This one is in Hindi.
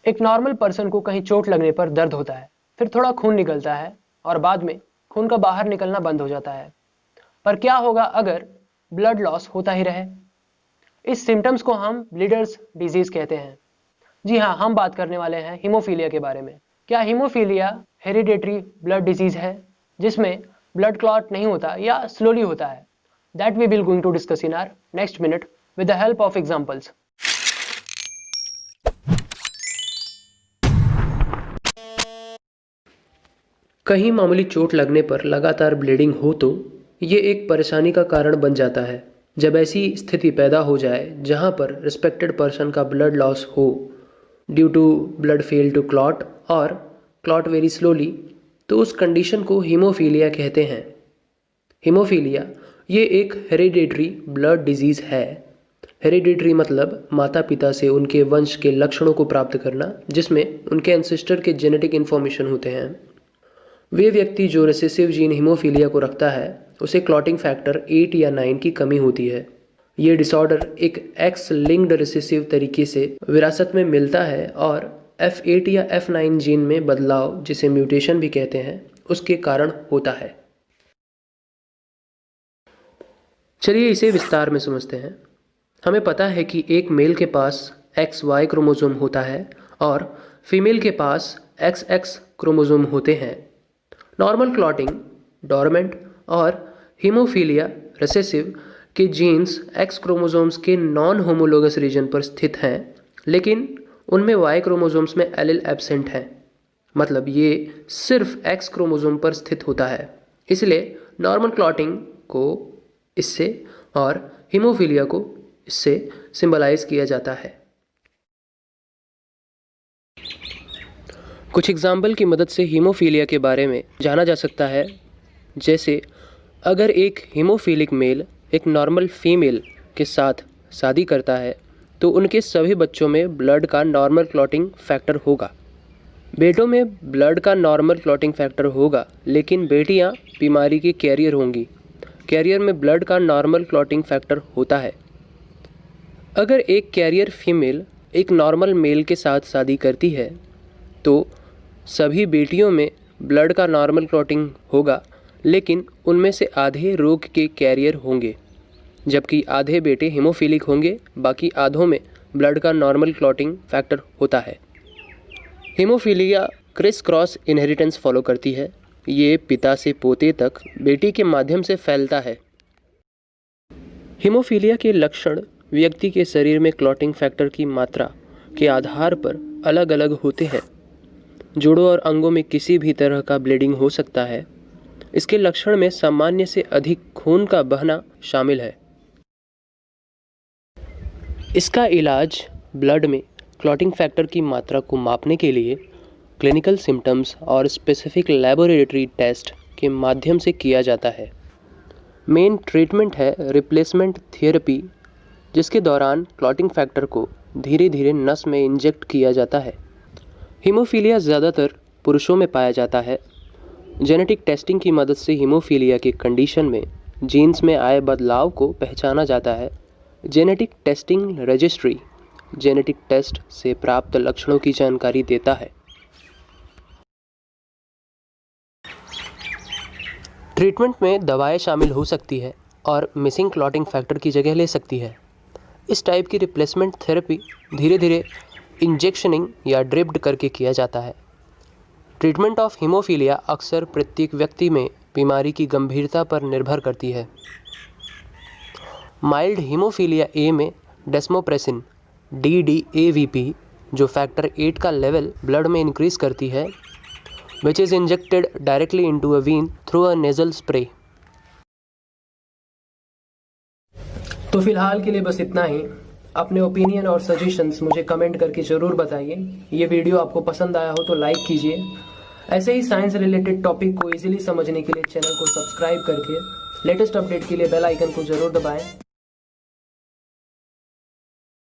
एक नॉर्मल पर्सन को कहीं चोट लगने पर दर्द होता है, फिर थोड़ा खून निकलता है और बाद में खून का बाहर निकलना बंद हो जाता है। पर क्या होगा अगर ब्लड लॉस होता ही रहे? इस सिम्टम्स को हम ब्लीडर्स डिजीज कहते हैं। जी हाँ, हम बात करने वाले हैं हीमोफीलिया के बारे में। क्या हीमोफीलिया हेरिडेटरी ब्लड डिजीज है जिसमें ब्लड क्लॉट नहीं होता या स्लोली होता है? That we will going to discuss in our next minute with the help of examples. कहीं मामूली चोट लगने पर लगातार ब्लीडिंग हो तो ये एक परेशानी का कारण बन जाता है। जब ऐसी स्थिति पैदा हो जाए जहां पर रिस्पेक्टेड पर्सन का ब्लड लॉस हो due to blood fail to clot और क्लॉट वेरी स्लोली, तो उस कंडीशन को हीमोफीलिया कहते हैं। हीमोफीलिया ये एक हेरिडेटरी ब्लड डिजीज़ है। हेरिडेटरी मतलब माता पिता से उनके वंश के लक्षणों को प्राप्त करना, जिसमें उनके एंसेस्टर के जेनेटिक इन्फॉर्मेशन होते हैं। वे व्यक्ति जो रिसेसिव जीन हीमोफीलिया को रखता है उसे क्लॉटिंग फैक्टर 8 या 9 की कमी होती है। ये डिसऑर्डर एक एक्स लिंक्ड रिसेसिव तरीके से विरासत में मिलता है और F8 या F9 जीन में बदलाव, जिसे म्यूटेशन भी कहते हैं, उसके कारण होता है। चलिए इसे विस्तार में समझते हैं। हमें पता है कि एक मेल के पास XY क्रोमोसोम होता है और फीमेल के पास XX क्रोमोसोम होते हैं। नॉर्मल क्लॉटिंग, डोरमेंट और हीमोफीलिया रिसेसिव के जीन्स एक्स क्रोमोसोम्स के नॉन होमोलोगस रीजन पर स्थित हैं, लेकिन उनमें वाई क्रोमोसोम्स में एलील एब्सेंट है। मतलब ये सिर्फ एक्स क्रोमोसोम पर स्थित होता है। इसलिए नॉर्मल क्लॉटिंग को इससे और हीमोफीलिया को इससे सिंबलाइज किया जाता है। कुछ एग्जाम्पल की मदद से हीमोफीलिया के बारे में जाना जा सकता है। जैसे अगर एक हीमोफीलिक मेल एक नॉर्मल फीमेल के साथ शादी करता है तो उनके सभी बच्चों में ब्लड का नॉर्मल क्लॉटिंग फैक्टर होगा। बेटों में ब्लड का नॉर्मल क्लॉटिंग फैक्टर होगा, लेकिन बेटियां बीमारी की कैरियर होंगी। कैरियर में ब्लड का नॉर्मल क्लॉटिंग फैक्टर होता है। अगर एक कैरियर फीमेल एक नॉर्मल मेल के साथ शादी करती है तो सभी बेटियों में ब्लड का नॉर्मल क्लॉटिंग होगा, लेकिन उनमें से आधे रोग के कैरियर होंगे, जबकि आधे बेटे हीमोफीलिक होंगे। बाकी आधों में ब्लड का नॉर्मल क्लॉटिंग फैक्टर होता है। Haemophilia criss cross inheritance follow करती है। ये पिता से पोते तक बेटी के माध्यम से फैलता है। हीमोफीलिया के लक्षण व्यक्ति के शरीर में क्लॉटिंग फैक्टर की मात्रा के आधार पर अलग अलग होते हैं। जोड़ों और अंगों में किसी भी तरह का ब्लीडिंग हो सकता है। इसके लक्षण में सामान्य से अधिक खून का बहना शामिल है। इसका इलाज ब्लड में क्लॉटिंग फैक्टर की मात्रा को मापने के लिए क्लिनिकल सिम्टम्स और स्पेसिफिक लैबोरेटरी टेस्ट के माध्यम से किया जाता है। मेन ट्रीटमेंट है रिप्लेसमेंट थेरेपी, जिसके दौरान क्लॉटिंग फैक्टर को धीरे धीरे नस में इंजेक्ट किया जाता है। हीमोफीलिया ज़्यादातर पुरुषों में पाया जाता है। जेनेटिक टेस्टिंग की मदद से हीमोफीलिया के कंडीशन में जीन्स में आए बदलाव को पहचाना जाता है। Genetic testing registry genetic test से प्राप्त लक्षणों की जानकारी देता है। ट्रीटमेंट में दवाएं शामिल हो सकती है और मिसिंग क्लॉटिंग फैक्टर की जगह ले सकती है। इस टाइप की रिप्लेसमेंट थेरेपी धीरे धीरे इंजेक्शनिंग या ड्रिप्ड करके किया जाता है। ट्रीटमेंट ऑफ हीमोफीलिया अक्सर प्रत्येक व्यक्ति में बीमारी की गंभीरता पर निर्भर करती है। माइल्ड हीमोफीलिया ए में डेस्मोप्रेसिन DDAVP, जो फैक्टर 8 का लेवल ब्लड में इंक्रीज करती है, which is injected directly into a vein through a nasal spray. तो फिलहाल के लिए बस इतना ही। अपने ओपिनियन और सजेशंस मुझे कमेंट करके ज़रूर बताइए। ये वीडियो आपको पसंद आया हो तो लाइक कीजिए। ऐसे ही साइंस रिलेटेड टॉपिक को इजीली समझने के लिए चैनल को सब्सक्राइब करके लेटेस्ट अपडेट के लिए बेल आइकन को ज़रूर दबाएं।